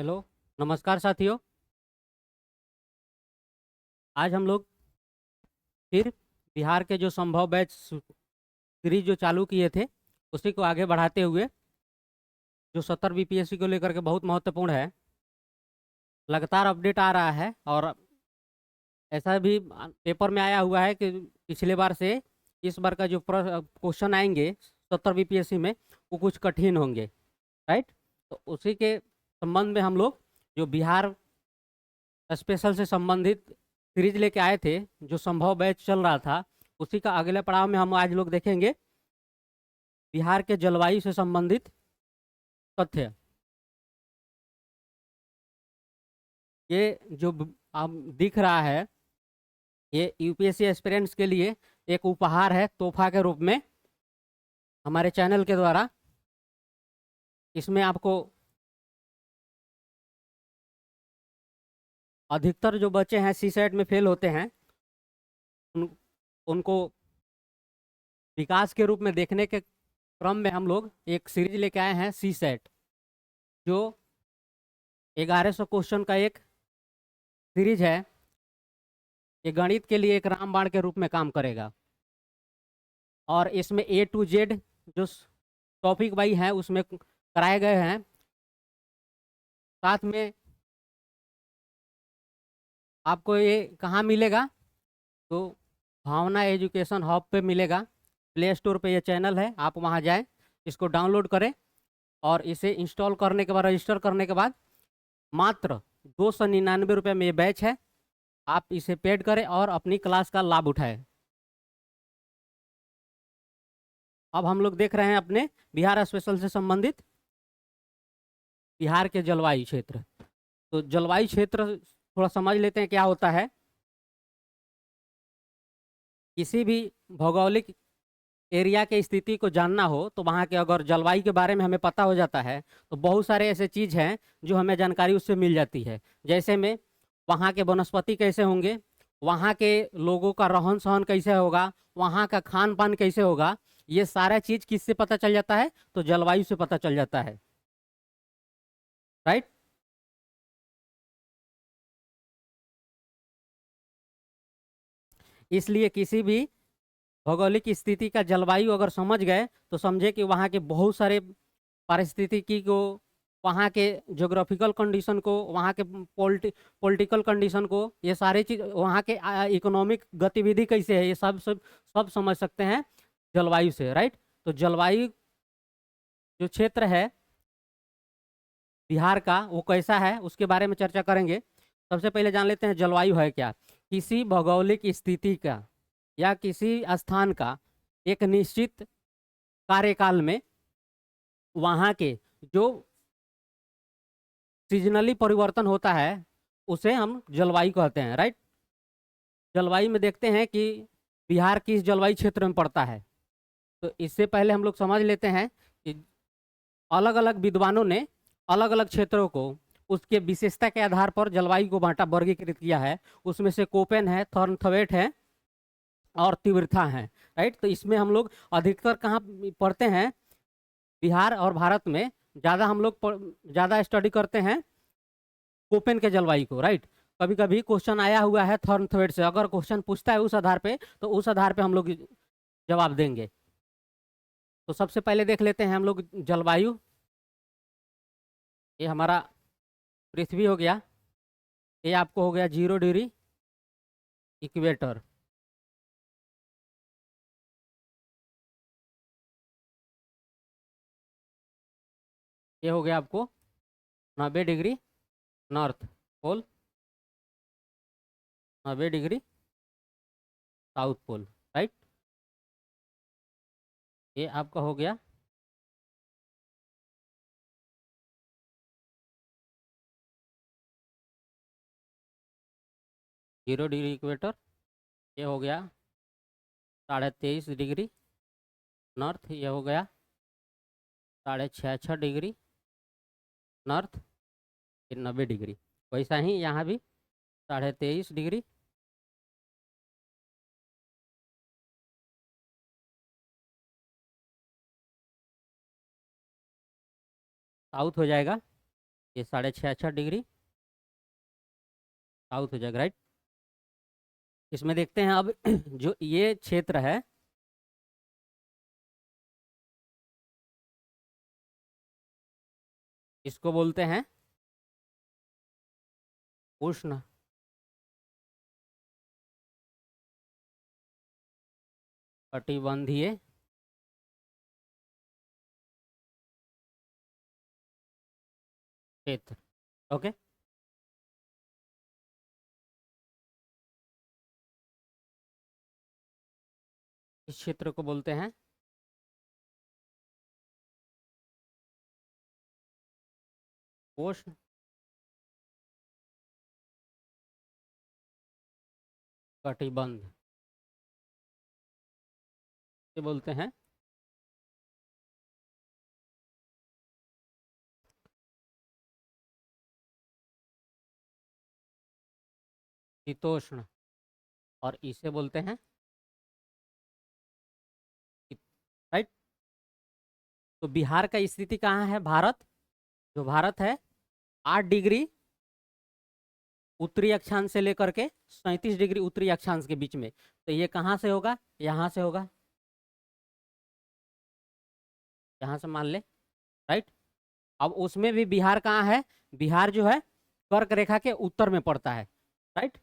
Hello. नमस्कार साथियों। आज हम लोग फिर बिहार के जो संभव बैच सीरीज जो चालू किए थे उसी को आगे बढ़ाते हुए, जो 70 बीपीएससी को लेकर के बहुत महत्वपूर्ण है। लगातार अपडेट आ रहा है और ऐसा भी पेपर में आया हुआ है कि पिछले बार से इस बार का जो क्वेश्चन आएंगे 70 बीपीएससी में वो कुछ कठिन होंगे। राइट। तो उसी के संबंध में हम लोग जो बिहार स्पेशल से संबंधित सीरीज लेके आए थे, जो संभव बैच चल रहा था, उसी का अगले पड़ाव में हम आज लोग देखेंगे बिहार के जलवायु से संबंधित तथ्य। ये जो अब दिख रहा है, ये यूपीएससी एस्पिरेंट्स के लिए एक उपहार है, तोहफा के रूप में हमारे चैनल के द्वारा। इसमें आपको अधिकतर जो बच्चे हैं सी सेट में फेल होते हैं उन, उनको विकास के रूप में देखने के क्रम में हम लोग एक सीरीज लेके आए हैं सी सेट, जो 1100 क्वेश्चन का एक सीरीज है। ये गणित के लिए एक रामबाण के रूप में काम करेगा और इसमें ए टू जेड जो टॉपिक वाइज हैं उसमें कराए गए हैं। साथ में आपको ये कहाँ मिलेगा? तो भावना एजुकेशन हब पे मिलेगा। प्ले स्टोर पे ये चैनल है, आप वहाँ जाएं, इसको डाउनलोड करें और इसे इंस्टॉल करने के बाद, रजिस्टर करने के बाद मात्र 299 रुपये में ये बैच है। आप इसे पेड करें और अपनी क्लास का लाभ उठाएं। अब हम लोग देख रहे हैं अपने बिहार स्पेशल से संबंधित बिहार के जलवायु क्षेत्र। तो जलवायु क्षेत्र थोड़ा समझ लेते हैं क्या होता है। किसी भी भौगोलिक एरिया के स्थिति को जानना हो तो वहाँ के अगर जलवायु के बारे में हमें पता हो जाता है तो बहुत सारे ऐसे चीज़ हैं जो हमें जानकारी उससे मिल जाती है। जैसे में वहाँ के वनस्पति कैसे होंगे, वहाँ के लोगों का रहन सहन कैसे होगा, वहाँ का खान पान कैसे होगा, ये सारा चीज़ किससे पता चल जाता है? तो जलवायु से पता चल जाता है। राइट। इसलिए किसी भी भौगोलिक स्थिति का जलवायु अगर समझ गए तो समझे कि वहाँ के बहुत सारे पारिस्थितिकी को, वहाँ के जोग्राफिकल कंडीशन को, वहाँ के पॉलिटिकल कंडीशन को, ये सारी चीज, वहाँ के इकोनॉमिक गतिविधि कैसे है, ये सब समझ सकते हैं जलवायु से। राइट। तो जलवायु जो क्षेत्र है बिहार का वो कैसा है उसके बारे में चर्चा करेंगे। सबसे पहले जान लेते हैं जलवायु है क्या। किसी भौगोलिक स्थिति का या किसी स्थान का एक निश्चित कार्यकाल में वहाँ के जो सीजनली परिवर्तन होता है उसे हम जलवायु कहते हैं। राइट। जलवायु में देखते हैं कि बिहार किस जलवायु क्षेत्र में पड़ता है। तो इससे पहले हम लोग समझ लेते हैं कि अलग अलग विद्वानों ने अलग अलग क्षेत्रों को उसके विशेषता के आधार पर जलवायु को बांटा, वर्गीकृत किया है। उसमें से कोपेन है, थॉर्नथवेट है और तीव्रता है। राइट। तो इसमें हम लोग अधिकतर कहाँ पढ़ते हैं? बिहार और भारत में ज़्यादा हम लोग ज़्यादा स्टडी करते हैं कोपेन के जलवायु को। राइट। कभी कभी क्वेश्चन आया हुआ है थॉर्नथवेट से, अगर क्वेश्चन पूछता है उस आधार पे तो उस आधार पे हम लोग जवाब देंगे। तो सबसे पहले देख लेते हैं हम लोग जलवायु। ये हमारा पृथ्वी हो गया, ये आपको हो गया 0 डिग्री इक्वेटर। ये हो गया आपको 90 degree north pole, 90 degree south pole. Right. ये आपका हो गया 0 डिग्री इक्वेटर। ये हो गया 23.5 डिग्री नॉर्थ। ये हो गया 66.5 डिग्री नॉर्थ। फिर 90 डिग्री। वैसा ही यहाँ भी 23.5 डिग्री साउथ हो जाएगा ये 66.5 डिग्री साउथ हो जाएगा, राइट। इसमें देखते हैं अब जो ये क्षेत्र है, इसको बोलते हैं उष्ण कटिबंधीय क्षेत्र। ओके, इस क्षेत्र को बोलते हैं उष्ण कटिबंध, ये बोलते हैं शीतोष्ण, और इसे बोलते हैं, राइट। तो बिहार का स्थिति कहाँ है? भारत, जो भारत है 8 डिग्री उत्तरी अक्षांश से लेकर के 37 डिग्री उत्तरी अक्षांश के बीच में। तो ये कहाँ से होगा? यहाँ से होगा, यहाँ से मान ले, राइट। अब उसमें भी बिहार कहाँ है? बिहार जो है कर्क रेखा के उत्तर में पड़ता है, राइट।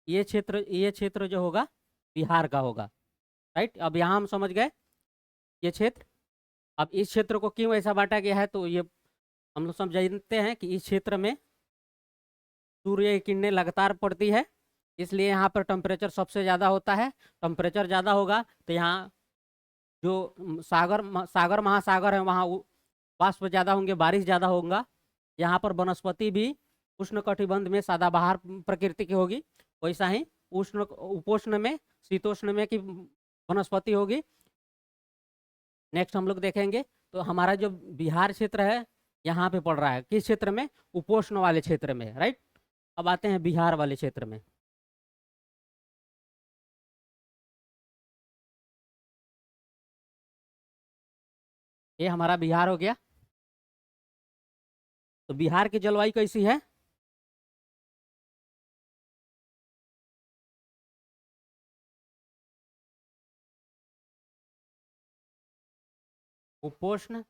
ये क्षेत्र जो होगा बिहार का होगा, राइट। अब यहाँ हम समझ गए ये क्षेत्र। अब इस क्षेत्र को क्यों ऐसा बांटा गया है, तो ये हम लोग सब जानते हैं कि इस क्षेत्र में सूर्य की किरणें लगातार पड़ती है, इसलिए यहाँ पर टेम्परेचर सबसे ज़्यादा होता है। टेम्परेचर ज़्यादा होगा तो यहाँ जो सागर महासागर है वहाँ वाष्प ज़्यादा होंगे, बारिश ज़्यादा होगा। यहाँ पर वनस्पति भी उष्ण कटिबंध में सदाबहार प्रकृति की होगी, वैसा ही उष्ण उपोष्ण में शीतोष्ण में की वनस्पति होगी। नेक्स्ट हम लोग देखेंगे, तो हमारा जो बिहार क्षेत्र है यहाँ पे पड़ रहा है किस क्षेत्र में? उपोष्ण वाले क्षेत्र में, राइट। अब आते हैं बिहार वाले क्षेत्र में। ये हमारा बिहार हो गया। तो बिहार की जलवायु कैसी है? उपोष्ण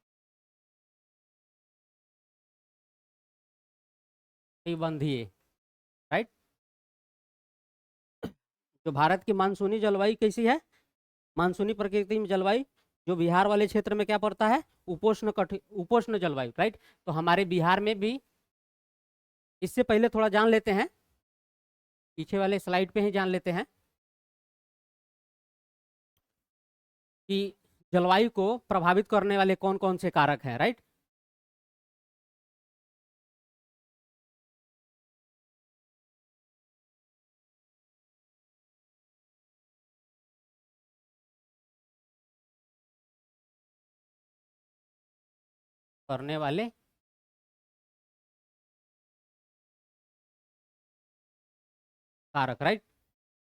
कटिबंधीय, राइट। जो भारत की मानसूनी जलवायु कैसी है? मानसूनी प्रकृति में जलवायु जो बिहार वाले क्षेत्र में क्या पड़ता है? उपोष्ण जलवायु, राइट। तो हमारे बिहार में भी, इससे पहले थोड़ा जान लेते हैं, पीछे वाले स्लाइड पे ही जान लेते हैं कि जलवायु को प्रभावित करने वाले कौन कौन से कारक हैं, राइट। करने वाले कारक, राइट।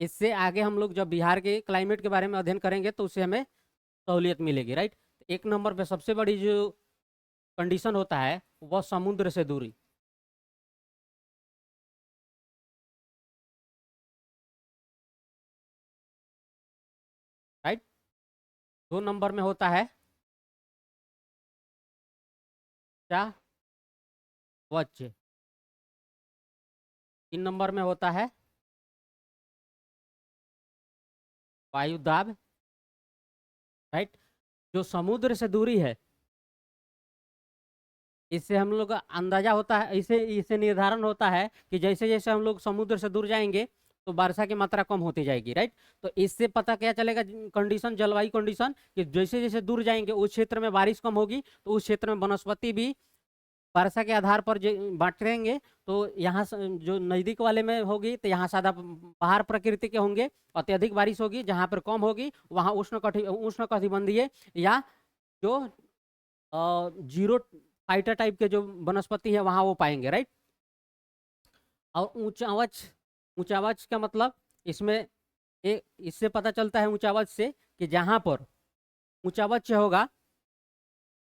इससे आगे हम लोग जब बिहार के क्लाइमेट के बारे में अध्ययन करेंगे तो उससे हमें सहूलियत मिलेगी, राइट। एक नंबर पे सबसे बड़ी जो कंडीशन होता है वह समुद्र से दूरी, राइट। 2 नंबर में होता है क्या? वज्र। 3 नंबर में होता है वायु दाब, राइट। जो समुद्र से दूरी है, इससे हम लोग का अंदाजा होता है, इसे इसे निर्धारण होता है कि जैसे जैसे हम लोग समुद्र से दूर जाएंगे तो वर्षा की मात्रा कम होती जाएगी, राइट। तो इससे पता क्या चलेगा कंडीशन, जलवायु कंडीशन, कि जैसे जैसे दूर जाएंगे उस क्षेत्र में बारिश कम होगी, तो उस क्षेत्र में वनस्पति भी वर्षा के आधार पर बांटेंगे। तो यहाँ जो नज़दीक वाले में होगी तो यहाँ सादा पहाड़ प्रकृति के होंगे, अत्यधिक बारिश होगी। जहाँ पर कम होगी वहाँ उष्ण कटिबंधीय या जो जीरो फाइटर टाइप के जो वनस्पति है वहाँ वो पाएंगे, राइट। और ऊंचावच का मतलब इसमें इससे पता चलता है ऊंचावच से कि जहाँ पर ऊंचावच होगा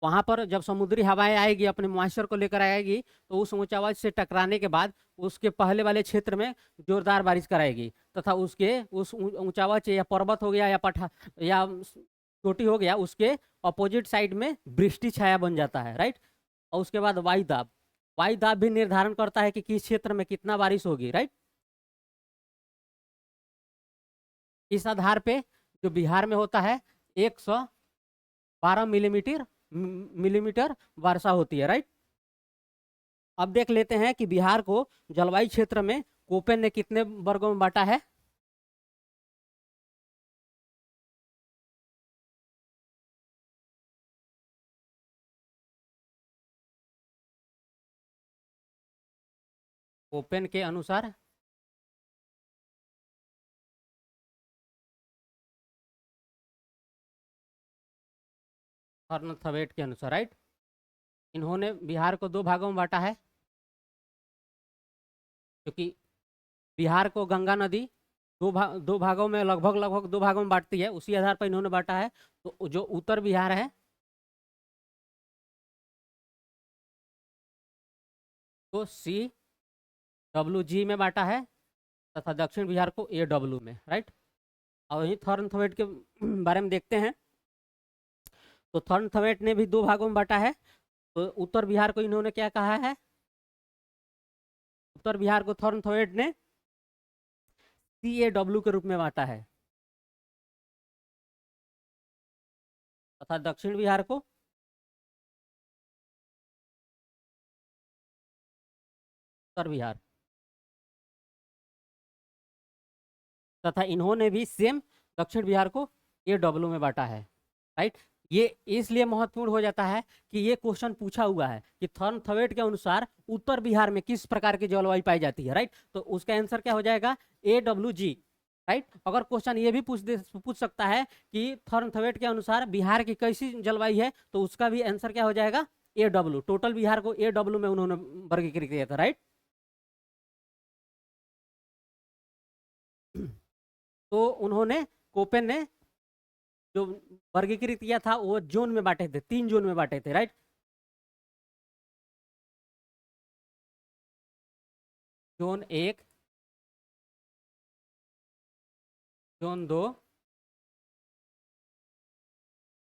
वहां पर जब समुद्री हवाएं आएगी अपने मॉइस्चर को लेकर आएगी, तो उस ऊंचाई से टकराने के बाद उसके पहले वाले क्षेत्र में जोरदार बारिश कराएगी, तथा उसके उस ऊंचाई से या पर्वत हो गया या पठा या चोटी हो गया, उसके अपोजिट साइड में वृष्टि छाया बन जाता है, राइट। और उसके बाद वायुदाब, वायुदाब भी निर्धारण करता है कि किस क्षेत्र में कितना बारिश होगी, राइट। इस आधार पे जो बिहार में होता है 112 मिलीमीटर वर्षा होती है, राइट। अब देख लेते हैं कि बिहार को जलवायु क्षेत्र में कोपेन ने कितने वर्गों में बांटा है। कोपेन के अनुसार हर्नथवेट के अनुसार, राइट, इन्होंने बिहार को दो भागों में बांटा है, क्योंकि बिहार को गंगा नदी दो भागों में लगभग लगभग दो भागों में बांटती है, उसी आधार पर इन्होंने बांटा है। तो जो उत्तर बिहार है तो CWG में बांटा है, तथा दक्षिण बिहार को AW में, राइट। और वहीं थर्नथवेट के बारे में देखते हैं, तो थर्नथवेट ने भी दो भागों में बांटा है। तो उत्तर बिहार को इन्होंने क्या कहा है, उत्तर बिहार को थर्नथवेट ने CAW के रूप में बांटा है, तथा दक्षिण बिहार को उत्तर बिहार, तथा इन्होंने भी सेम दक्षिण बिहार को AW में बांटा है, राइट। ये इसलिए महत्वपूर्ण हो जाता है कि ये क्वेश्चन पूछा हुआ है कि थर्नथवेट के अनुसार उत्तर बिहार में किस प्रकार की जलवायु पाई जाती है, राइट। तो उसका आंसर क्या हो जाएगा, AWG, राइट। अगर क्वेश्चन ये भी पूछ सकता है कि थर्नथवेट के अनुसार बिहार की कैसी जलवायु है, तो उसका भी आंसर क्या हो जाएगा, AW। टोटल बिहार को AW में उन्होंने वर्गीकृत किया था, राइट। तो उन्होंने कोपेन ने जो वर्गीकृत किया था वो जोन में बांटे थे, 3 जोन में बांटे थे, राइट। जोन 1, जोन 2,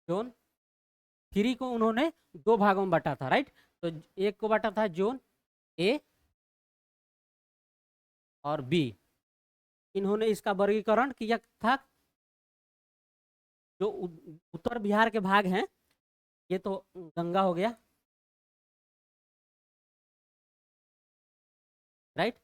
जोन 3 को उन्होंने दो भागों में बांटा था, राइट। तो एक को बांटा था जोन A और B। इन्होंने इसका वर्गीकरण किया था, जो उत्तर बिहार के भाग हैं, ये तो गंगा हो गया, राइट।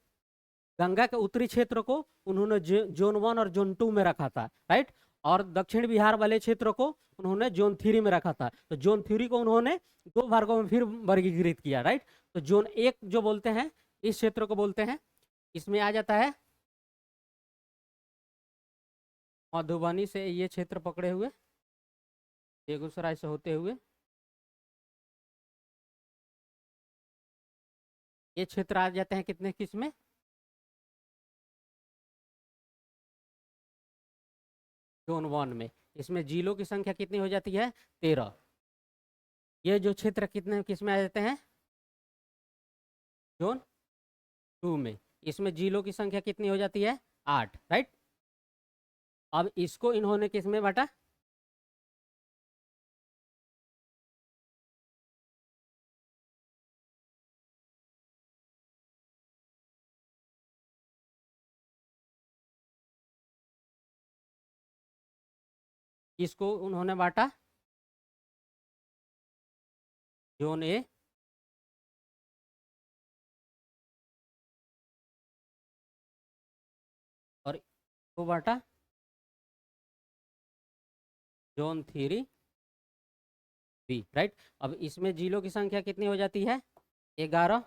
गंगा के उत्तरी क्षेत्र को उन्होंने जोन 1 और जोन 2 में रखा था, राइट। और दक्षिण बिहार वाले क्षेत्र को उन्होंने जोन 3 में रखा था। तो जोन 3 को उन्होंने दो भागों में फिर वर्गीकृत किया, राइट। तो जोन 1 जो बोलते हैं, इस क्षेत्र को बोलते हैं, इसमें आ जाता है मधुबनी से ये क्षेत्र पकड़े हुए, बेगूसराय से होते हुए ये क्षेत्र आ जाते हैं कितने किस में, जोन 1 में। इसमें जिलों की संख्या कितनी हो जाती है, 13। ये जो क्षेत्र कितने किस में आ जाते हैं, जोन 2 में। इसमें जिलों की संख्या कितनी हो जाती है, 8, राइट। अब इसको इन्होंने किस में बांटा, इसको उन्होंने बांटा जोन 1, और इसको बांटा जोन 3B, राइट। अब इसमें जिलों की संख्या कितनी हो जाती है, 11।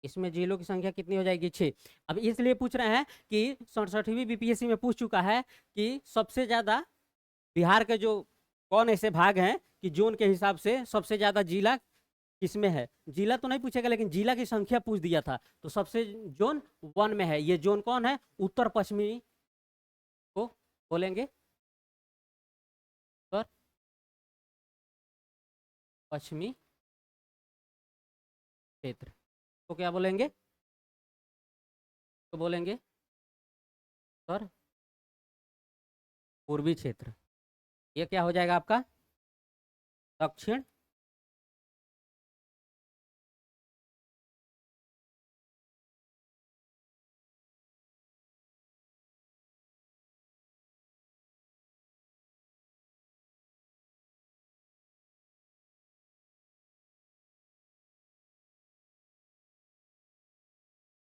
इसमें जिलों की संख्या कितनी हो जाएगी, 6। अब इसलिए पूछ रहे हैं कि 67वीं BPSC में पूछ चुका है कि सबसे ज्यादा बिहार के जो कौन ऐसे भाग हैं कि जोन के हिसाब से सबसे ज्यादा जिला किसमें है। जिला तो नहीं पूछेगा, लेकिन जिला की संख्या पूछ दिया था। तो सबसे जोन 1 में है, ये जोन कौन है, उत्तर पश्चिमी को बोलेंगे सर, पश्चिमी क्षेत्र। तो क्या बोलेंगे? तो बोलेंगे सर पूर्वी क्षेत्र। ये क्या हो जाएगा आपका? दक्षिण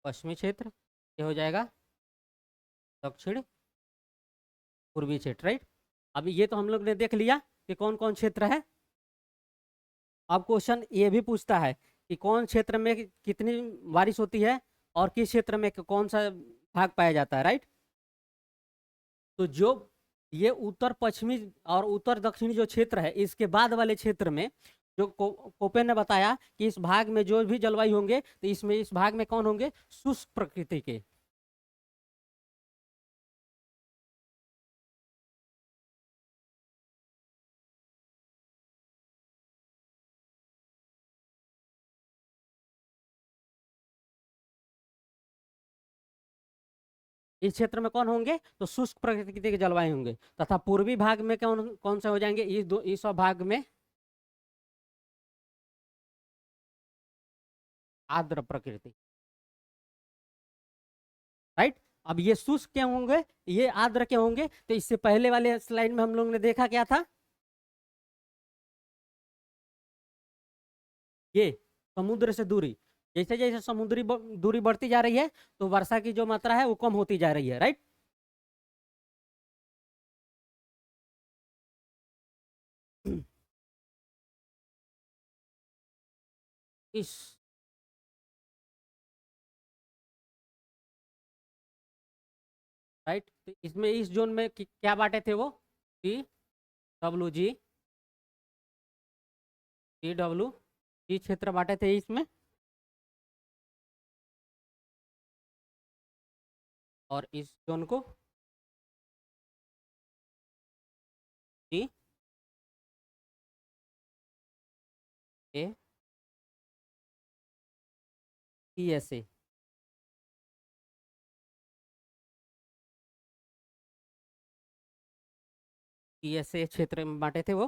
पश्चिमी क्षेत्र। ये हो जाएगा दक्षिण पूर्वी क्षेत्र, राइट। अभी ये तो हम लोग ने देख लिया कि कौन कौन क्षेत्र है। अब क्वेश्चन ये भी पूछता है कि कौन क्षेत्र में कितनी बारिश होती है और किस क्षेत्र में कौन सा भाग पाया जाता है, राइट। तो जो ये उत्तर पश्चिमी और उत्तर दक्षिणी जो क्षेत्र है, इसके बाद वाले क्षेत्र में जो कोपे ने बताया कि इस भाग में जो भी जलवायु होंगे, तो इसमें इस भाग में कौन होंगे? शुष्क प्रकृति के। इस क्षेत्र में कौन होंगे? तो शुष्क प्रकृति के जलवायु होंगे। तथा पूर्वी भाग में कौन कौन से हो जाएंगे? इस भाग में आर्द्र प्रकृति, राइट। अब ये शुष्क क्या होंगे, ये आर्द्र क्या होंगे? तो इससे पहले वाले स्लाइड में हम लोग ने देखा क्या था? ये समुद्र से दूरी, जैसे जैसे समुद्री दूरी बढ़ती जा रही है तो वर्षा की जो मात्रा है वो कम होती जा रही है, राइट। इस राइट, तो इसमें इस जोन में क्या बांटे थे वो? T W G, T W G क्षेत्र बांटे थे इसमें। और इस जोन को T A T S A, T S A क्षेत्र में बांटे थे वो,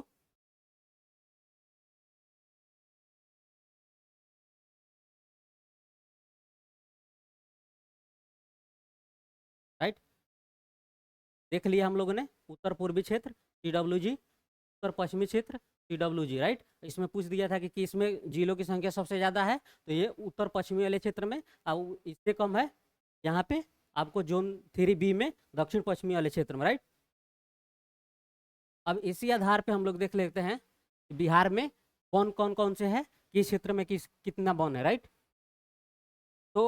राइट। देख लिया हम लोगों ने उत्तर पूर्वी क्षेत्र टी डब्ल्यू जी, उत्तर पश्चिमी क्षेत्र टी डब्ल्यू जी, राइट। इसमें पूछ दिया था कि इसमें जिलों की संख्या सबसे ज्यादा है, तो ये उत्तर पश्चिमी वाले क्षेत्र में, और इससे कम है यहाँ पे आपको जोन 3B में दक्षिण पश्चिमी वाले क्षेत्र में, राइट। अब इसी आधार पे हम लोग देख लेते हैं कि बिहार में वन कौन कौन से है, किस क्षेत्र में कितना वन है, राइट। तो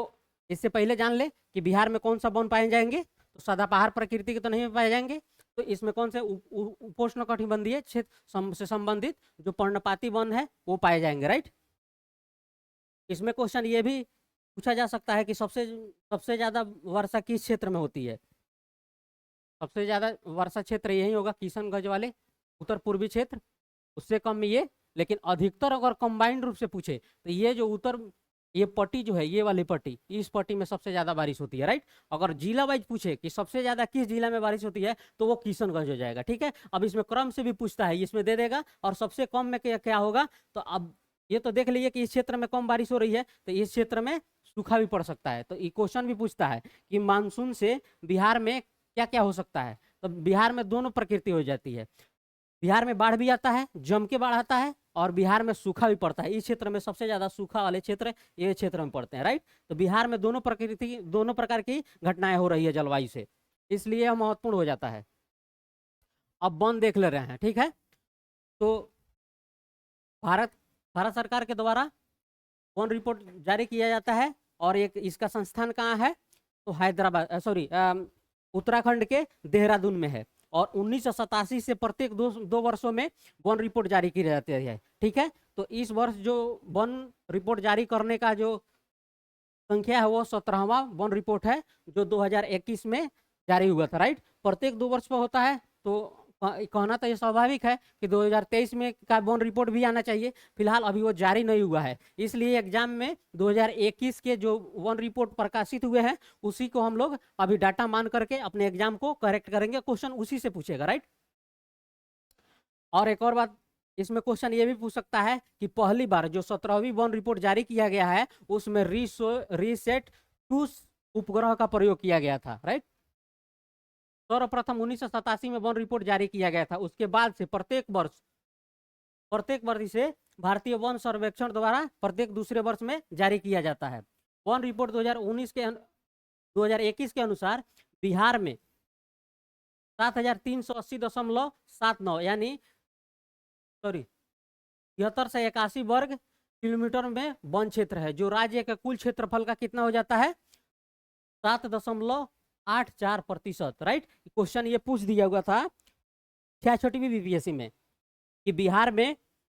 इससे पहले जान ले कि बिहार में कौन सा वन पाए जाएंगे। तो सदाबहार प्रकृति के तो नहीं पाए जाएंगे, तो इसमें कौन से उपोष्ण कटिबंधीय क्षेत्र से संबंधित जो पर्णपाती वन है वो पाए जाएंगे, राइट। इसमें क्वेश्चन ये भी पूछा जा सकता है कि सबसे सबसे ज्यादा वर्षा किस क्षेत्र में होती है। सबसे ज्यादा वर्षा क्षेत्र यही होगा, किशनगंज वाले उत्तर पूर्वी क्षेत्र, उससे कम में ये। लेकिन अधिकतर अगर कंबाइंड रूप से पूछे तो ये जो ये पट्टी जो है, ये वाली पट्टी, इस पट्टी में सबसे ज्यादा बारिश होती है, राइट। अगर जिला वाइज पूछे कि सबसे ज्यादा किस जिला में बारिश होती है, तो वो किशनगंज हो जाएगा, ठीक है। अब इसमें क्रम से भी पूछता है, इसमें दे देगा, और सबसे कम में क्या होगा। तो अब ये तो देख लीजिए कि इस क्षेत्र में कम बारिश हो रही है, तो इस क्षेत्र में सूखा भी पड़ सकता है। तो ये क्वेश्चन भी पूछता है कि मानसून से बिहार में क्या क्या हो सकता है। तो बिहार में दोनों प्रकृति हो जाती है, बिहार में बाढ़ भी आता है, जम के बाढ़ आता है, और बिहार में सूखा भी पड़ता है। इस क्षेत्र में सबसे ज्यादा सूखा वाले क्षेत्र ये क्षेत्र में पड़ते हैं, राइट। तो बिहार में दोनों प्रकृति, दोनों प्रकार की घटनाएं हो रही है जलवायु से, इसलिए यह महत्वपूर्ण हो जाता है। अब वन देख ले रहे हैं, ठीक है। तो भारत भारत सरकार के द्वारा वन रिपोर्ट जारी किया जाता है, और एक इसका संस्थान कहाँ है? तो हैदराबाद, सॉरी, उत्तराखंड के देहरादून में है। और 1987 से प्रत्येक दो वर्षों में वन रिपोर्ट जारी की जाती है, ठीक है। तो इस वर्ष जो वन रिपोर्ट जारी करने का जो संख्या है वो 17वां वन रिपोर्ट है, जो 2021 में जारी हुआ था, राइट। प्रत्येक 2 वर्ष पर होता है, तो कहना तो ये स्वाभाविक है कि 2023 में का वन रिपोर्ट भी आना चाहिए। फिलहाल अभी वो जारी नहीं हुआ है, इसलिए एग्जाम में 2021 के जो वन रिपोर्ट प्रकाशित हुए हैं उसी को हम लोग अभी डाटा मान करके अपने एग्जाम को करेक्ट करेंगे। क्वेश्चन उसी से पूछेगा, राइट। और एक और बात, इसमें क्वेश्चन ये भी पूछ सकता है कि पहली बार जो 17वीं वन रिपोर्ट जारी किया गया है उसमें रीसेट 2 उपग्रह का प्रयोग किया गया था, राइट। सर्वप्रथम 1987 में वन रिपोर्ट जारी किया गया था। उसके बाद से प्रत्येक वर्ष इसे भारतीय वन सर्वेक्षण द्वारा प्रत्येक दूसरे वर्ष में जारी किया जाता है। वन रिपोर्ट 2021 के अनुसार बिहार में 7380.79 यानी 73 से 81 वर्ग किलोमीटर में वन क्षेत्र है, जो राज्य के कुल क्षेत्रफल का कितना हो जाता है 7.84%, राइट। क्वेश्चन ये पूछ दिया हुआ था 66वीं बीपीएससी में कि बिहार में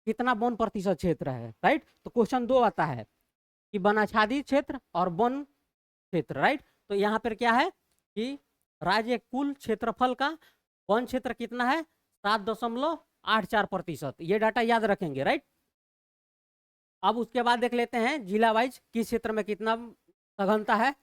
कितना वन प्रतिशत क्षेत्र है, राइट। तो क्वेश्चन 2 आता है कि वनाच्छादित क्षेत्र और वन क्षेत्र, राइट। तो यहाँ पर क्या है कि राज्य कुल क्षेत्रफल का वन क्षेत्र कितना है 7.84%। ये डाटा याद रखेंगे, राइट। अब उसके बाद देख लेते हैं जिला वाइज किस क्षेत्र में कितना सघनता है।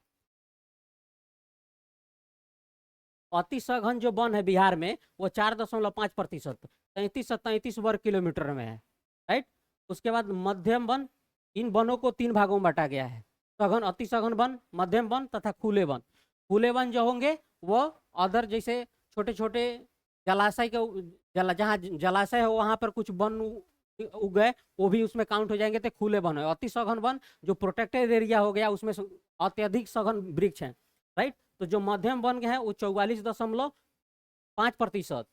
अति सघन जो वन है बिहार में वो 4.5%, 33 से 33 वर्ग किलोमीटर में है, राइट। उसके बाद मध्यम वन, इन वनों को 3 भागों में बांटा गया है, सघन, अति सघन वन, मध्यम वन तथा खुले वन। खुले वन जो होंगे वो अदर जैसे छोटे छोटे जलाशय के जहाँ जलाशय है वहां पर कुछ वन उग गए वो भी उसमें काउंट हो जाएंगे, तो खुले वन है। अति सघन वन जो प्रोटेक्टेड एरिया हो गया उसमें अत्यधिक सघन वृक्ष हैं, राइट। तो जो मध्यम वन है वो 44.5%,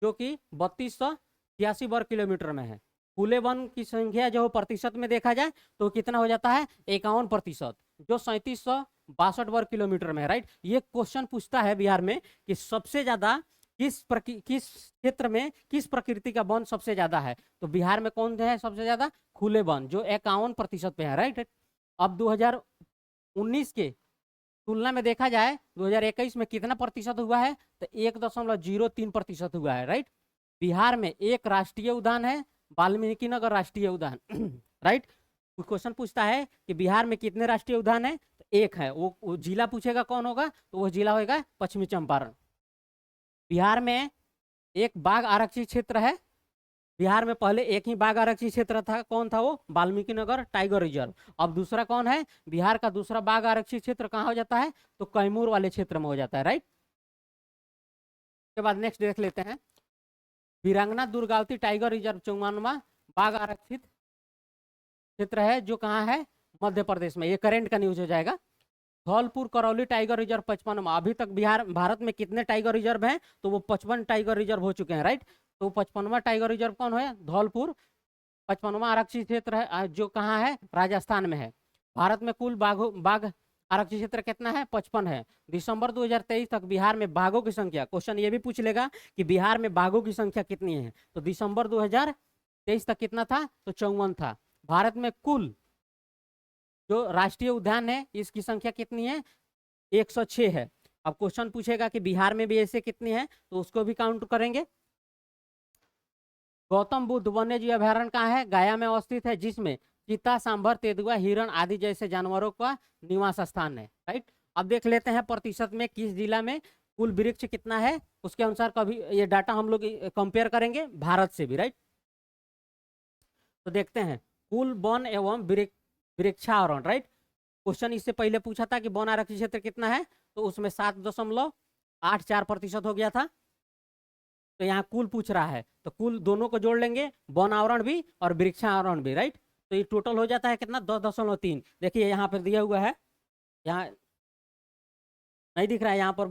जो कि 3283 वर्ग किलोमीटर में है। खुले वन की संख्या जो प्रतिशत में देखा जाए तो कितना हो जाता है 51%, जो 3762 वर्ग किलोमीटर में है, राइट। ये क्वेश्चन पूछता है बिहार में कि सबसे ज्यादा किस क्षेत्र में किस प्रकृति का वन सबसे ज्यादा है। तो बिहार में कौन है सबसे ज्यादा, खुले वन, जो 51% पे है, राइट। अब 2019 के तुलना में देखा जाए 2021 में कितना प्रतिशत हुआ है तो 1.03% हुआ है, राइट। बिहार में एक राष्ट्रीय उद्यान है, वाल्मीकि नगर राष्ट्रीय उद्यान, राइट। क्वेश्चन पूछता है कि बिहार में कितने राष्ट्रीय उद्यान है तो एक है, वो जिला पूछेगा कौन होगा तो वो जिला होगा पश्चिमी चंपारण। बिहार में एक बाघ आरक्षित क्षेत्र है, बिहार में पहले एक ही बाघ आरक्षित क्षेत्र था, कौन था वो, वाल्मीकि नगर टाइगर रिजर्व। अब दूसरा कौन है, बिहार का दूसरा बाघ आरक्षित क्षेत्र कहाँ हो जाता है तो कैमूर वाले क्षेत्र में हो जाता है, राइट। के बाद नेक्स्ट देख लेते हैं वीरांगना दुर्गावती टाइगर रिजर्व 54वां बाघ आरक्षित क्षेत्र है, जो कहाँ है मध्य प्रदेश में। ये करेंट का न्यूज हो जाएगा। धौलपुर करौली टाइगर रिजर्व 55वां। अभी तक भारत में कितने टाइगर रिजर्व हैं तो वो 55 टाइगर रिजर्व हो चुके हैं, राइट। तो 55वां टाइगर रिजर्व कौन है, धौलपुर 55वां आरक्षित क्षेत्र है, जो कहाँ है राजस्थान में है। भारत में कुल बाघ आरक्षित क्षेत्र कितना है 55 है। दिसंबर 2023 तक बिहार में बाघों की संख्या, क्वेश्चन ये भी पूछ लेगा कि बिहार में बाघों की संख्या कितनी है, तो दिसंबर 2023 तक कितना था तो 54 था। भारत में कुल जो राष्ट्रीय उद्यान है इसकी संख्या कितनी है 106 है। अब क्वेश्चन पूछेगा कि बिहार में भी ऐसे कितनी है तो उसको भी काउंट करेंगे। गौतम बुद्ध वन्य जीव अभयारण्य कहाँ है, गया में अवस्थित है, जिसमें चीता, सांभर, तेंदुआ, हिरण आदि जैसे जानवरों का निवास स्थान है, राइट। अब देख लेते हैं प्रतिशत में किस जिला में कुल वृक्ष कितना है, उसके अनुसार कभी ये डाटा हम लोग कंपेयर करेंगे भारत से भी, राइट। तो देखते हैं कुल वन एवं वृक्षारोहण, राइट। क्वेश्चन इससे पहले पूछा था कि वन आरक्षित क्षेत्र कितना है तो उसमें 7.84% हो गया था। तो यहाँ कुल पूछ रहा है तो कुल दोनों को जोड़ लेंगे, वन आवरण भी और वृक्षारोहण भी, राइट। तो ये टोटल हो जाता है कितना 10.3। देखिए यहाँ पर दिया हुआ है, यहाँ नहीं दिख रहा है, यहाँ पर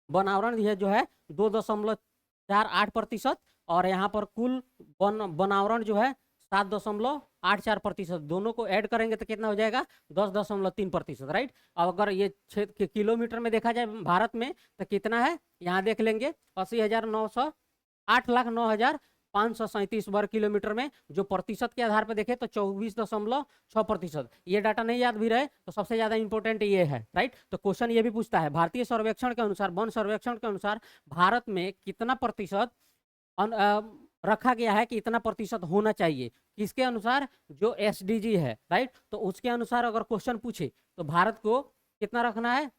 वन आवरण है जो है 2.48%, और यहाँ पर कुल वन आवरण जो है 7.84%। दोनों को ऐड करेंगे तो कितना हो जाएगा 10.3%, राइट। अब अगर ये क्षेत्र के किलोमीटर में देखा जाए भारत में तो कितना है, यहाँ देख लेंगे 80,900 8,09,000 537 वर्ग किलोमीटर में, जो प्रतिशत के आधार पर देखें तो 24.6%। ये डाटा नहीं याद भी रहे तो सबसे ज्यादा इंपॉर्टेंट ये है, राइट। तो क्वेश्चन ये भी पूछता है, भारतीय सर्वेक्षण के अनुसार, वन सर्वेक्षण के अनुसार भारत में कितना प्रतिशत रखा गया है कि इतना प्रतिशत होना चाहिए, किसके अनुसार, जो SDG है, राइट। तो उसके अनुसार अगर क्वेश्चन पूछे तो भारत को कितना रखना है,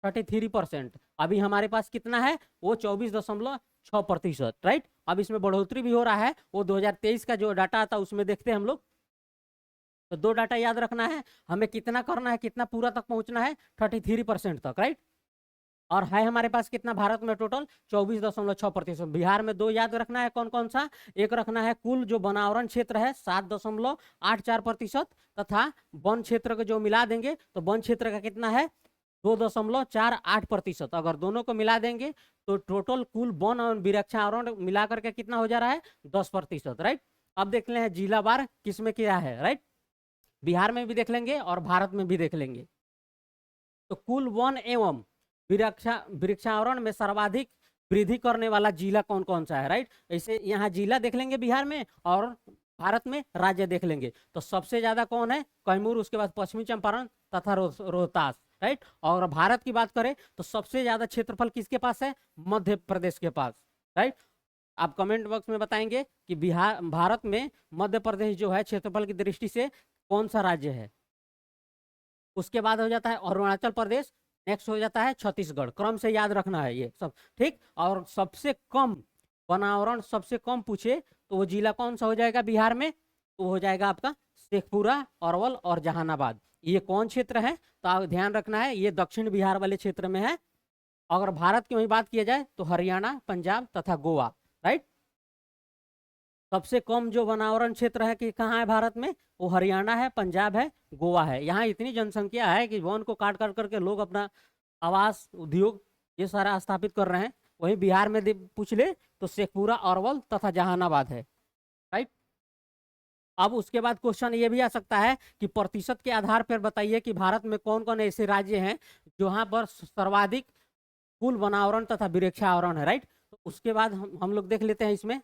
33%। अभी हमारे पास कितना है, वो 24.6%, राइट। अब इसमें बढ़ोतरी भी हो रहा है, वो 2023 का जो डाटा आता है उसमें देखते हैं हम लोग। तो दो डाटा याद रखना है, हमें कितना करना है, कितना पूरा तक पहुंचना है, 33% तक, राइट। और है हमारे पास कितना भारत में टोटल, 24.6%। बिहार में दो याद रखना है, कौन कौन सा, एक रखना है कुल जो वनावरण क्षेत्र है 7.84%, तथा वन क्षेत्र को जो मिला देंगे तो वन क्षेत्र का कितना है, 2.48%। अगर दोनों को मिला देंगे तो टोटल कुल वन और वृक्षारोहण मिला करके कितना हो जा रहा है, 10%, राइट। अब देख ले जिला वार किसमें क्या है, राइट। बिहार में भी देख लेंगे और भारत में भी देख लेंगे। तो कुल वन एवं वृक्षारोहण में सर्वाधिक वृद्धि करने वाला जिला कौन कौन सा है, राइट। ऐसे यहाँ जिला देख लेंगे बिहार में और भारत में राज्य देख लेंगे। तो सबसे ज्यादा कौन है, कैमूर, उसके बाद पश्चिमी चंपारण तथा रोहतास, राइट। और भारत की बात करें तो सबसे ज्यादा क्षेत्रफल किसके पास है, मध्य प्रदेश के पास, राइट। आप कमेंट बॉक्स में बताएंगे कि भारत में मध्य प्रदेश जो है क्षेत्रफल की दृष्टि से कौन सा राज्य है। उसके बाद हो जाता है अरुणाचल प्रदेश, नेक्स्ट हो जाता है छत्तीसगढ़। क्रम से याद रखना है ये सब, ठीक। और सबसे कम वनावरण सबसे कम पूछे तो वो जिला कौन सा हो जाएगा बिहार में, तो हो जाएगा आपका शेखपुरा, अरवल और जहानाबाद। ये कौन क्षेत्र है, तो आप ध्यान रखना है, ये दक्षिण बिहार वाले क्षेत्र में है। अगर भारत की वही बात किया जाए तो हरियाणा, पंजाब तथा गोवा, राइट। सबसे कम जो वनावरण क्षेत्र है कि कहाँ है भारत में, वो हरियाणा है, पंजाब है, गोवा है। यहाँ इतनी जनसंख्या है कि वन को काट काट करके लोग अपना आवास, उद्योग ये सारा स्थापित कर रहे हैं। वहीं बिहार में पूछ ले तो शेखपुरा, अरवल तथा जहानाबाद है, राइट। अब उसके बाद क्वेश्चन ये भी आ सकता है कि प्रतिशत के आधार पर बताइए कि भारत में कौन कौन ऐसे राज्य हैं जहाँ पर सर्वाधिक कुल वनावरण तथा वृक्षावरण है, राइट। तो उसके बाद हम लोग देख लेते हैं इसमें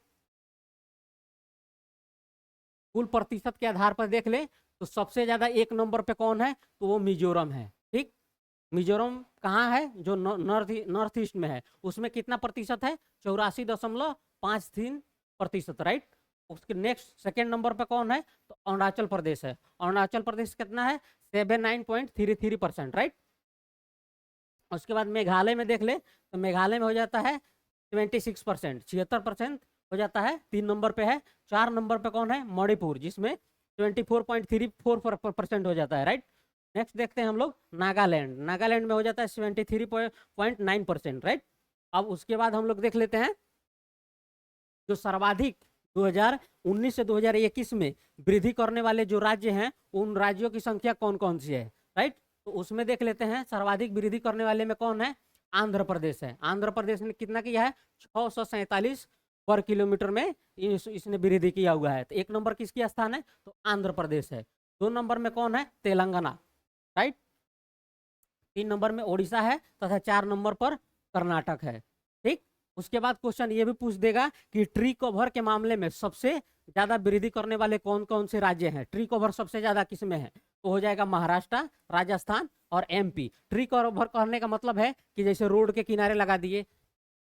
कुल प्रतिशत के आधार पर देख ले तो सबसे ज्यादा एक नंबर पे कौन है, तो वो मिजोरम है, ठीक। मिजोरम कहाँ है, जो नॉर्थ ईस्ट में है, उसमें कितना प्रतिशत है, 84.53%, राइट। उसके नेक्स्ट सेकेंड नंबर पे कौन है, तो अरुणाचल प्रदेश है। अरुणाचल प्रदेश कितना है, 79.33%, राइट। उसके बाद मेघालय में देख ले तो मेघालय में हो जाता है 26%, 76% हो जाता है, 3 नंबर पे है। 4 नंबर पे कौन है, मणिपुर, जिसमें 24.34% हो जाता है, राइट। नेक्स्ट देखते हैं हम लोग नागालैंड। नागालैंड में हो जाता है 73.9%, राइट। अब उसके बाद हम लोग देख लेते हैं जो सर्वाधिक 2019 से 2021 में वृद्धि करने वाले जो राज्य हैं उन राज्यों की संख्या कौन कौन सी है, राइट। तो उसमें देख लेते हैं सर्वाधिक वृद्धि करने वाले में कौन है, आंध्र प्रदेश है। आंध्र प्रदेश ने कितना किया है, 647 वर्ग किलोमीटर में इसने वृद्धि किया हुआ है। तो एक नंबर किसकी स्थान है, तो आंध्र प्रदेश है। 2 नंबर में कौन है, तेलंगाना, राइट। 3 नंबर में ओडिशा है तथा 4 नंबर पर कर्नाटक है, ठीक। उसके बाद क्वेश्चन ये भी पूछ देगा कि ट्री कवर के मामले में सबसे ज्यादा वृद्धि करने वाले कौन कौन से राज्य हैं। ट्री कवर सबसे ज्यादा किसमें है, तो हो जाएगा महाराष्ट्र, राजस्थान और MP। ट्री कवर करने का मतलब है कि जैसे रोड के किनारे लगा दिए,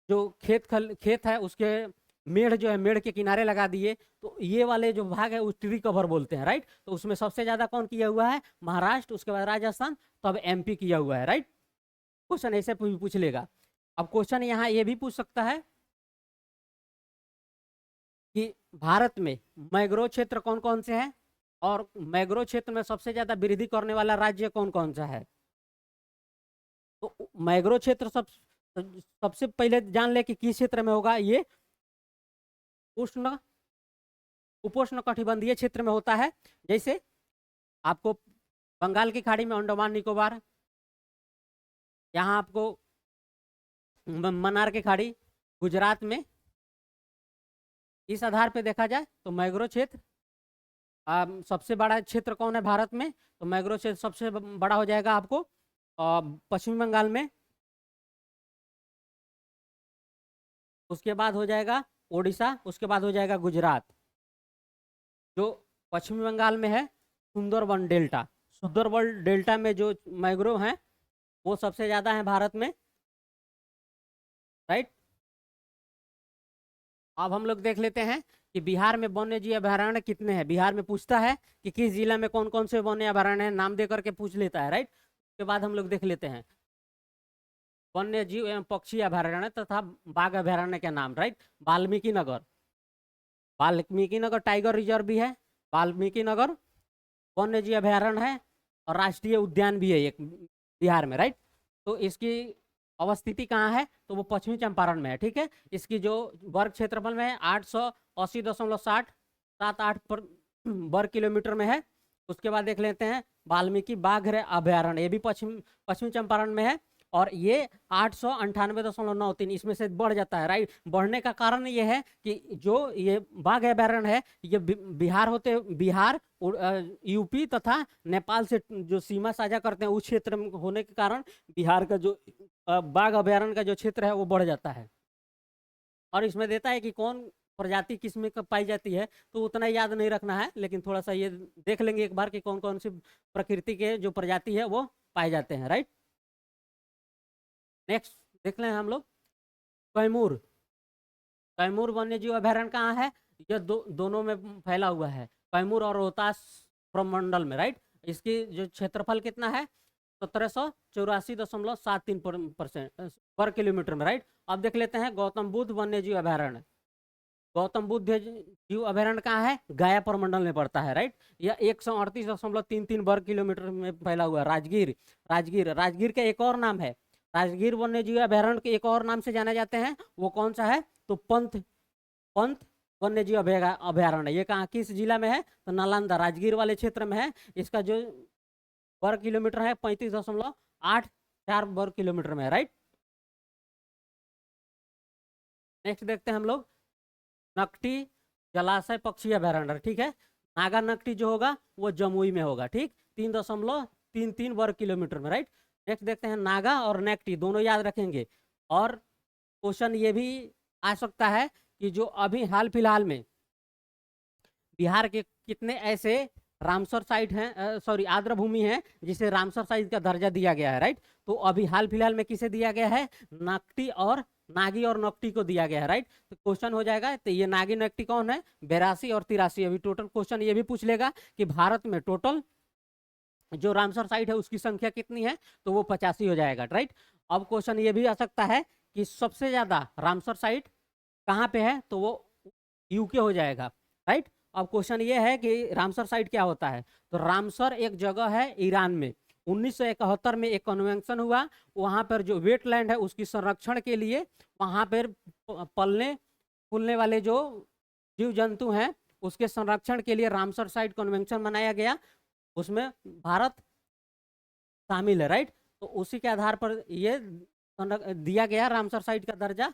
जो खेत है उसके मेढ़ जो है मेढ़ के किनारे लगा दिए, तो ये वाले जो भाग है उस ट्री कवर बोलते हैं, राइट। तो उसमें सबसे ज्यादा कौन किया हुआ है, महाराष्ट्र, उसके बाद राजस्थान, तब MP किया हुआ है, राइट। क्वेश्चन ऐसे पूछ लेगा। अब क्वेश्चन यहाँ ये भी पूछ सकता है कि भारत में मैंग्रोव क्षेत्र कौन कौन से हैं और मैंग्रोव क्षेत्र में सबसे ज्यादा वृद्धि करने वाला राज्य कौन कौन सा है। तो मैंग्रोव क्षेत्र सबसे पहले जान ले कि किस क्षेत्र में होगा, ये उपोष्ण कटिबंधीय क्षेत्र में होता है। जैसे आपको बंगाल की खाड़ी में अंडमान निकोबार, यहाँ आपको मन्नार की खाड़ी गुजरात में। इस आधार पे देखा जाए तो मैंग्रोव क्षेत्र सबसे बड़ा क्षेत्र कौन है भारत में, तो मैंग्रोव क्षेत्र सबसे बड़ा हो जाएगा आपको पश्चिमी बंगाल में। उसके बाद हो जाएगा उड़ीसा, उसके बाद हो जाएगा गुजरात। जो पश्चिमी बंगाल में है सुंदरबन डेल्टा। सुंदरबन डेल्टा में जो मैंग्रोव हैं वो सबसे ज़्यादा है भारत में, राइट। अब हम लोग देख लेते हैं कि बिहार में वन्य जीव अभयारण्य कितने हैं। बिहार में पूछता है कि किस जिला में कौन कौन से वन्य अभयारण्य हैं, नाम दे करके पूछ लेता है, राइट। उसके बाद हम लोग देख लेते हैं वन्य जीव एवं पक्षी अभयारण्य तथा बाघ अभयारण्य के नाम, right. Valmiki Nagar, Valmiki Nagar tiger reserve भी है, वाल्मीकि नगर वन्य जीव अभयारण्य है, और राष्ट्रीय उद्यान भी है एक बिहार में, राइट। तो इसकी अवस्थिति कहाँ है, तो वो पश्चिमी चंपारण में है, ठीक है। इसकी जो वर्ग क्षेत्रफल में है 880.78 पर वर्ग किलोमीटर में है। उसके बाद देख लेते हैं वाल्मीकि बाघ अभयारण्य, ये भी पश्चिमी चंपारण में है, और ये 898.93, इसमें से बढ़ जाता है, राइट। बढ़ने का कारण ये है कि जो ये बाघ अभयारण्य है ये बिहार यूपी तथा नेपाल से जो सीमा साझा करते हैं उस क्षेत्र में होने के कारण बिहार का जो बाघ अभयारण्य का जो क्षेत्र है वो बढ़ जाता है। और इसमें देता है कि कौन प्रजाति किस में कब पाई जाती है, तो उतना याद नहीं रखना है, लेकिन थोड़ा सा ये देख लेंगे एक बार कि कौन कौन सी प्रकृति के जो प्रजाति है वो पाए जाते हैं, राइट। नेक्स्ट देख लें हम लोग कैमूर। कैमूर वन्य जीव अभयारण्य कहाँ है, ये दोनों में फैला हुआ है, कैमूर और रोहतास प्रमंडल में, राइट। इसकी जो क्षेत्रफल कितना है 1784.73% पर किलोमीटर में, राइट। अब देख लेते हैं गौतम बुद्ध वन्य जीव अभयारण्य। गौतम बुद्ध जीव अभयारण्य कहाँ है, गया प्रमंडल में पड़ता है, राइट। यह 138.33 वर्ग किलोमीटर में फैला हुआ है। राजगीर, राजगीर राजगीर का एक और नाम है, राजगीर वन्य जीव अभयारण्य के एक और नाम से जाने जाते हैं, वो कौन सा है, तो पंथ पंथ वन्य जीव अभयारण्य। ये कहाँ किस जिला में है, तो नालंदा राजगीर वाले क्षेत्र में है। इसका जो वर्ग किलोमीटर है 35.84 वर्ग किलोमीटर में है, राइट। नेक्स्ट देखते हैं हम लोग नकटी जलाशय पक्षी अभयारण्य, ठीक है। नागा नकटी जो होगा वो जमुई में होगा, ठीक, 3.33 वर्ग किलोमीटर में, राइट। नेक्स्ट देखते हैं नागा और नेकटी दोनों याद रखेंगे। और क्वेश्चन ये भी आ सकता है कि जो अभी हाल फिलहाल में बिहार के कितने ऐसे रामसर साइट हैं, सॉरी आर्द्रभूमि हैं जिसे रामसर साइट का दर्जा दिया गया है, राइट। तो अभी हाल फिलहाल में किसे दिया गया है, नकटी और नागी और नकटी को दिया गया है, राइट। तो क्वेश्चन हो जाएगा तो ये नागी नकटी कौन है, 82 और 83। अभी टोटल क्वेश्चन ये भी पूछ लेगा कि भारत में टोटल जो रामसर साइट है उसकी संख्या कितनी है, तो वो 85 हो जाएगा, राइट। अब क्वेश्चन ये भी आ सकता है कि सबसे ज्यादा रामसर साइट कहाँ पे है, तो वो यूके हो जाएगा, राइट। अब क्वेश्चन ये है कि रामसर साइट क्या होता है, तो रामसर एक जगह है ईरान में। 1971 में एक कन्वेंशन हुआ, वहां पर जो वेटलैंड है उसकी संरक्षण के लिए वहां पर पलने फूलने वाले जो जीव जंतु हैं उसके संरक्षण के लिए रामसर साइट कन्वेंशन बनाया गया, उसमें भारत शामिल है, राइट। तो उसी के आधार पर ये दिया गया रामसर साइट का दर्जा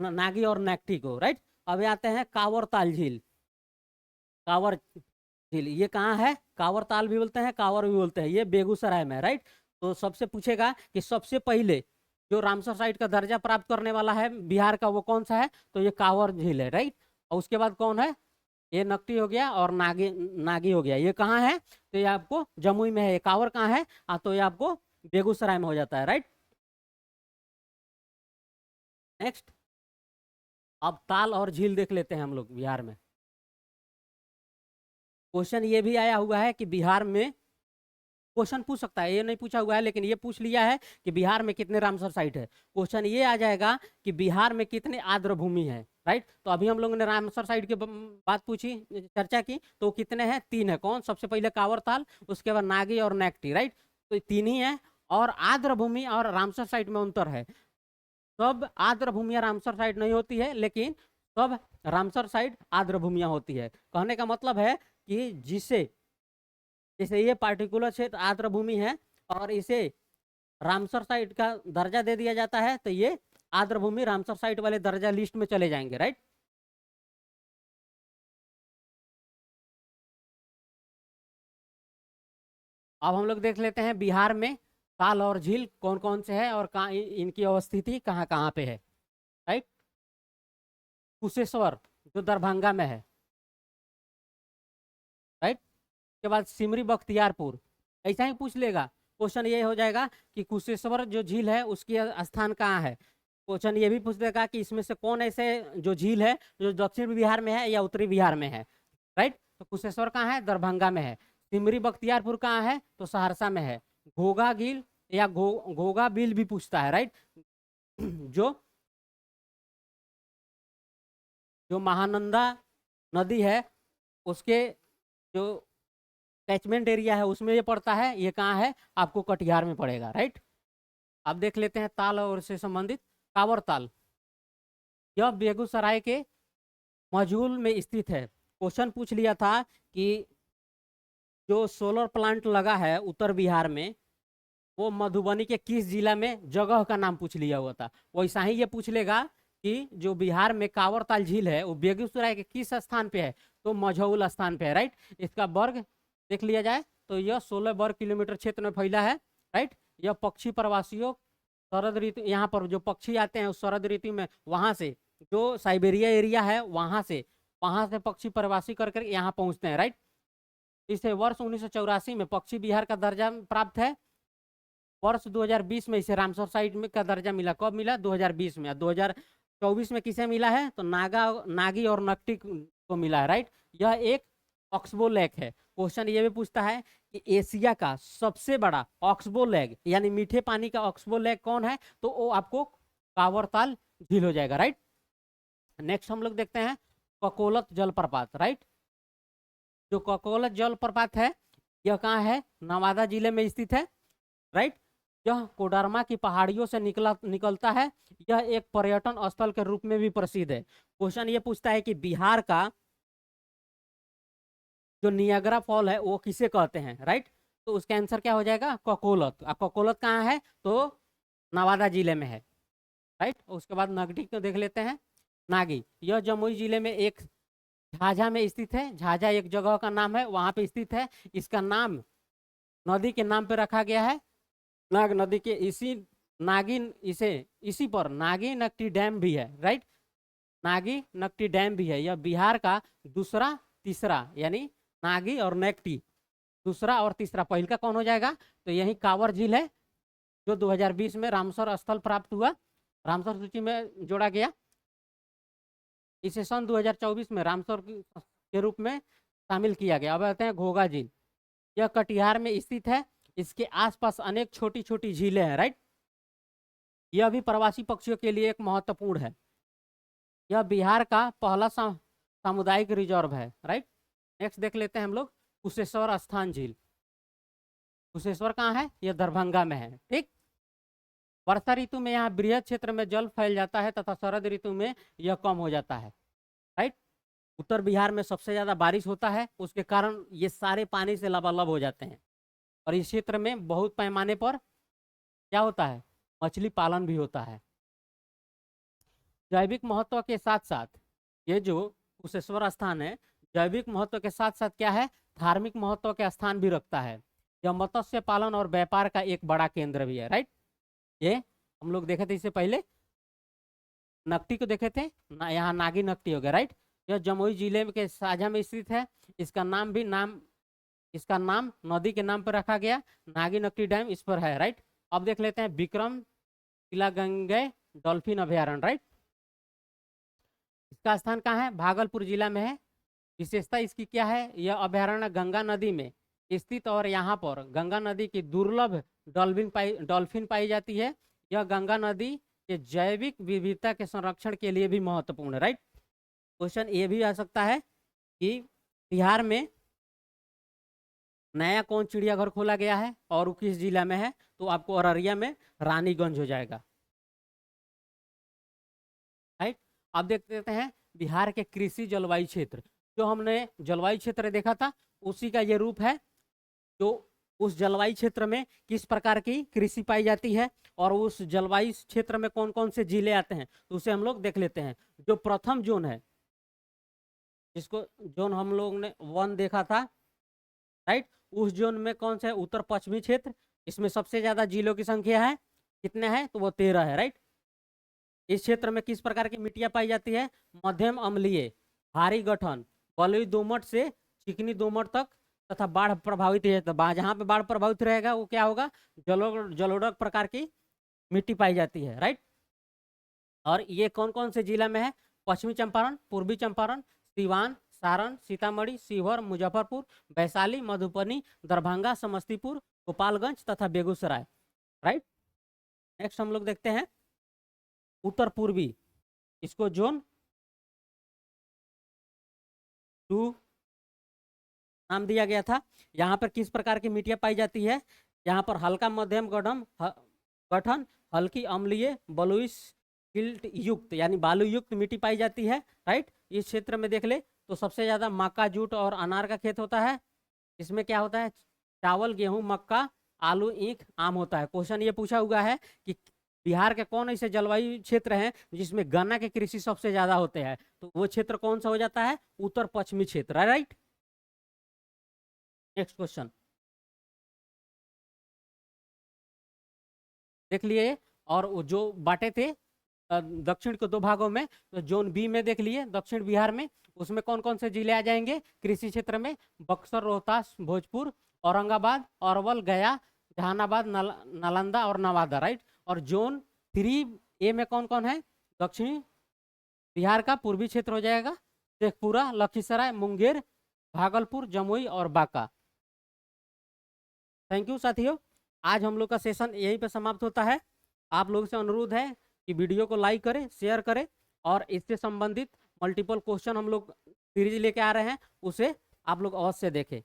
नागी और नेकटी को, राइट। अब आते हैं कांवर ताल झील। कांवर झील ये कहाँ है, कांवर ताल भी बोलते हैं कांवर भी बोलते हैं, ये बेगूसराय में, राइट। तो सबसे पूछेगा कि सबसे पहले जो रामसर साइट का दर्जा प्राप्त करने वाला है बिहार का वो कौन सा है, तो ये कांवर झील है, राइट। और उसके बाद कौन है, ये नकटी हो गया और नागी नागी हो गया। ये कहाँ है, तो ये आपको जमुई में है। कांवर कहाँ है, तो ये आपको बेगूसराय में हो जाता है, राइट। नेक्स्ट अब ताल और झील देख लेते हैं हम लोग बिहार में। क्वेश्चन ये भी आया हुआ है कि बिहार में क्वेश्चन पूछ सकता है, ये नहीं पूछा हुआ है लेकिन ये पूछ लिया है कि बिहार में कितने रामसर साइट है। क्वेश्चन ये आ जाएगा कि बिहार में कितने आर्द्र भूमि है, राइट। तो अभी हम लोगों ने रामसर साइट की बात पूछी, चर्चा की, तो कितने हैं, 3 है। कौन, सबसे पहले कांवर ताल, उसके बाद नागी और नेकटी, राइट। तो 3 ही है। और आर्द्र भूमि और रामसर साइट में अंतर है, सब आर्द्र भूमियां रामसर साइट नहीं होती है, लेकिन सब रामसर साइट आर्द्र भूमियां होती है। कहने का मतलब है कि जैसे ये पार्टिकुलर क्षेत्र आर्द्र भूमि है और इसे रामसर साइट का दर्जा दे दिया जाता है, तो ये आर्द्र भूमि रामसर साइट वाले दर्जा लिस्ट में चले जाएंगे, राइट। अब हम लोग देख लेते हैं बिहार में ताल और झील कौन कौन से हैं और कहाँ इनकी अवस्थिति कहाँ कहाँ पे है, राइट। कुशेश्वर जो दरभंगा में है, राइट। उसके बाद सिमरी बख्तियारपुर, ऐसा ही पूछ लेगा। क्वेश्चन ये हो जाएगा कि कुशेश्वर जो झील है उसकी स्थान कहाँ है। क्वेश्चन ये भी पूछ देगा कि इसमें से कौन ऐसे जो झील है जो दक्षिण बिहार में है या उत्तरी बिहार में है, राइट। तो कुशेश्वर कहाँ है, दरभंगा में है। सिमरी बख्तियारपुर कहाँ है, तो सहरसा में है। घोघा झील या घोघा बिल भी पूछता है, राइट। जो जो महानंदा नदी है उसके जो कैचमेंट एरिया है उसमें ये पड़ता है, ये कहाँ है, आपको कटिहार में पड़ेगा, राइट। अब देख लेते हैं ताल और से संबंधित। कांवर ताल, यह बेगूसराय के मजूल में स्थित है। क्वेश्चन पूछ लिया था कि जो सोलर प्लांट लगा है उत्तर बिहार में वो मधुबनी के किस जिला में, जगह का नाम पूछ लिया हुआ था। वैसा ही ये पूछ लेगा कि जो बिहार में कांवर ताल झील है वो बेगूसराय के किस स्थान पे है, तो मझौल स्थान पे है, राइट। इसका वर्ग देख लिया जाए तो यह 16 वर्ग किलोमीटर क्षेत्र में फैला है, राइट। यह पक्षी प्रवासियों शरद ऋतु, यहाँ पर जो पक्षी आते हैं उस शरद ऋतु में वहां से जो साइबेरिया एरिया है वहां से पक्षी प्रवासी कर यहाँ पहुंचते हैं, राइट। इसे वर्ष 1984 में पक्षी बिहार का दर्जा प्राप्त है। वर्ष 2020 में इसे रामसर साइट में का दर्जा मिला। कब मिला, 2020 में। 2024 में किसे मिला है, तो नागी और नकटी को मिला है, राइट। यह एक ऑक्सबो लेक है। क्वेश्चन ये भी पूछता है कि एशिया का सबसे बड़ा ऑक्सबो लेक यानी मीठे पानी का ऑक्सबो लेक कौन है, तो वो आपको कांवरताल झील हो जाएगा, राइट। नेक्स्ट हम लोग देखते हैं ककोलत जलप्रपात, राइट। जो ककोलत जलप्रपात है यह कहाँ है, नवादा जिले में स्थित है, राइट। यह कोडरमा की पहाड़ियों से निकलता है। यह एक पर्यटन स्थल के रूप में भी प्रसिद्ध है। क्वेश्चन ये पूछता है कि बिहार का जो नियाग्रा फॉल है वो किसे कहते हैं, राइट। तो उसका आंसर क्या हो जाएगा, ककोलत। अब ककोलत कहाँ है, तो नवादा जिले में है, राइट। उसके बाद नगडी को देख लेते हैं। नागी, यह जमुई जिले में एक झाझा में स्थित है। झाझा एक जगह का नाम है, वहां पे स्थित है। इसका नाम नदी के नाम पे रखा गया है, नाग नदी के। इसी पर नागी नकटी डैम भी है, राइट। नागी नकटी डैम भी है। यह बिहार का दूसरा तीसरा यानी नागी और नकटी दूसरा और तीसरा, पहल का कौन हो जाएगा, तो यही कांवर झील है जो 2020 में रामसर स्थल प्राप्त हुआ, रामसर सूची में जोड़ा गया। इसे सन 2024 में रामसर के रूप में शामिल किया गया। अब आते हैं घोघा झील। यह कटिहार में स्थित है। इसके आसपास अनेक छोटी छोटी झीलें हैं, राइट। यह भी प्रवासी पक्षियों के लिए एक महत्वपूर्ण है। यह बिहार का पहला सामुदायिक रिजर्व है, राइट। नेक्स्ट देख लेते हैं हम लोग कुशेश्वर स्थान झील। कुशेश्वर कहाँ है, यह दरभंगा में है, ठीक। वर्षा ऋतु में यहाँ बृहद क्षेत्र में जल फैल जाता है तथा शरद ऋतु में यह कम हो जाता है, राइट। उत्तर बिहार में सबसे ज्यादा बारिश होता है, उसके कारण ये सारे पानी से लबालब हो जाते हैं। और इस क्षेत्र में बहुत पैमाने पर क्या होता है, मछली पालन भी होता है। जैविक महत्व के साथ साथ ये जो कुशेश्वर स्थान है जैविक महत्व के साथ साथ क्या है, धार्मिक महत्व के स्थान भी रखता है। यह मत्स्य पालन और व्यापार का एक बड़ा केंद्र भी है, राइट। ये हम लोग देखे थे इससे पहले, नकटी को देखे थे यहाँ नागी नकटी हो गया, राइट। यह जमुई जिले के साझा में स्थित है। इसका नाम नदी के नाम पर रखा गया, नागी नकटी डैम इस पर है, राइट। अब देख लेते हैं विक्रम तिलागंगे डॉल्फिन अभ्यारण्य, राइट। इसका स्थान कहाँ है, भागलपुर जिला में है। विशेषता इसकी क्या है, यह अभ्यारण्य गंगा नदी में स्थित और यहाँ पर गंगा नदी की दुर्लभ डॉल्फिन पाई जाती है। यह गंगा नदी के जैविक विविधता के संरक्षण के लिए भी महत्वपूर्ण है, राइट। क्वेश्चन ये भी आ सकता है कि बिहार में नया कौन चिड़ियाघर खोला गया है और वो किस जिला में है, तो आपको अररिया में रानीगंज हो जाएगा, राइट। अब देख लेते हैं बिहार के कृषि जलवायु क्षेत्र। जो हमने जलवायु क्षेत्र देखा था उसी का ये रूप है। जो उस जलवायु क्षेत्र में किस प्रकार की कृषि पाई जाती है और उस जलवायु क्षेत्र में कौन कौन से जिले आते हैं, तो उसे हम लोग देख लेते हैं। जो प्रथम जोन है, जिसको जोन हम लोग ने 1 देखा था, राइट। उस जोन में कौन सा है, उत्तर पश्चिमी क्षेत्र। इसमें सबसे ज्यादा जिलों की संख्या है, कितने हैं, तो वो 13 है, राइट। इस क्षेत्र में किस प्रकार की मिट्टियां पाई जाती है? मध्यम अम्लीय, भारी गठन, बलुई दोमट से चिकनी दोमट तक तथा बाढ़ प्रभावित है। तो जहाँ पे बाढ़ प्रभावित रहेगा वो क्या होगा? जलोढ़ प्रकार की मिट्टी पाई जाती है, राइट। और ये कौन कौन से जिला में है? पश्चिमी चंपारण, पूर्वी चंपारण, सिवान, सारण, सीतामढ़ी, शिवहर, मुजफ्फरपुर, वैशाली, मधुबनी, दरभंगा, समस्तीपुर, गोपालगंज तथा बेगूसराय, राइट। नेक्स्ट हम लोग देखते हैं उत्तर पूर्वी, इसको जोन 2 नाम दिया गया था। यहाँ पर किस प्रकार की मिट्टियां पाई जाती है? यहाँ पर हल्का मध्यम गठन, हल्की अम्लीय, बलुई सिल्ट युक्त यानी बालू युक्त मिट्टी पाई जाती है, राइट। इस क्षेत्र में देख ले तो सबसे ज्यादा मक्का, जूट और अनार का खेत होता है। इसमें क्या होता है? चावल, गेहूं, मक्का, आलू, ईख, आम होता है। क्वेश्चन ये पूछा हुआ है कि बिहार के कौन ऐसे जलवायु क्षेत्र हैं जिसमें गन्ना के कृषि सबसे ज्यादा होते हैं? तो वो क्षेत्र कौन सा हो जाता है? उत्तर पश्चिमी क्षेत्र, राइट। नेक्स्ट क्वेश्चन देख लिए। और जो बांटे थे दक्षिण के 2 भागों में, तो जोन बी में देख लिए दक्षिण बिहार में, उसमें कौन कौन से जिले आ जाएंगे कृषि क्षेत्र में? बक्सर, रोहतास, भोजपुर, औरंगाबाद, अरवल, गया, जहानाबाद, नालंदा और नवादा, राइट। और जोन 3A में कौन कौन है? दक्षिणी बिहार का पूर्वी क्षेत्र हो जाएगा, शेखपुरा, लखीसराय, मुंगेर, भागलपुर, जमुई और बांका। थैंक यू साथियों, आज हम लोग का सेशन यहीं पे समाप्त होता है। आप लोगों से अनुरोध है कि वीडियो को लाइक करें, शेयर करें और इससे संबंधित मल्टीपल क्वेश्चन हम लोग सीरीज लेके आ रहे हैं, उसे आप लोग अवश्य देखें।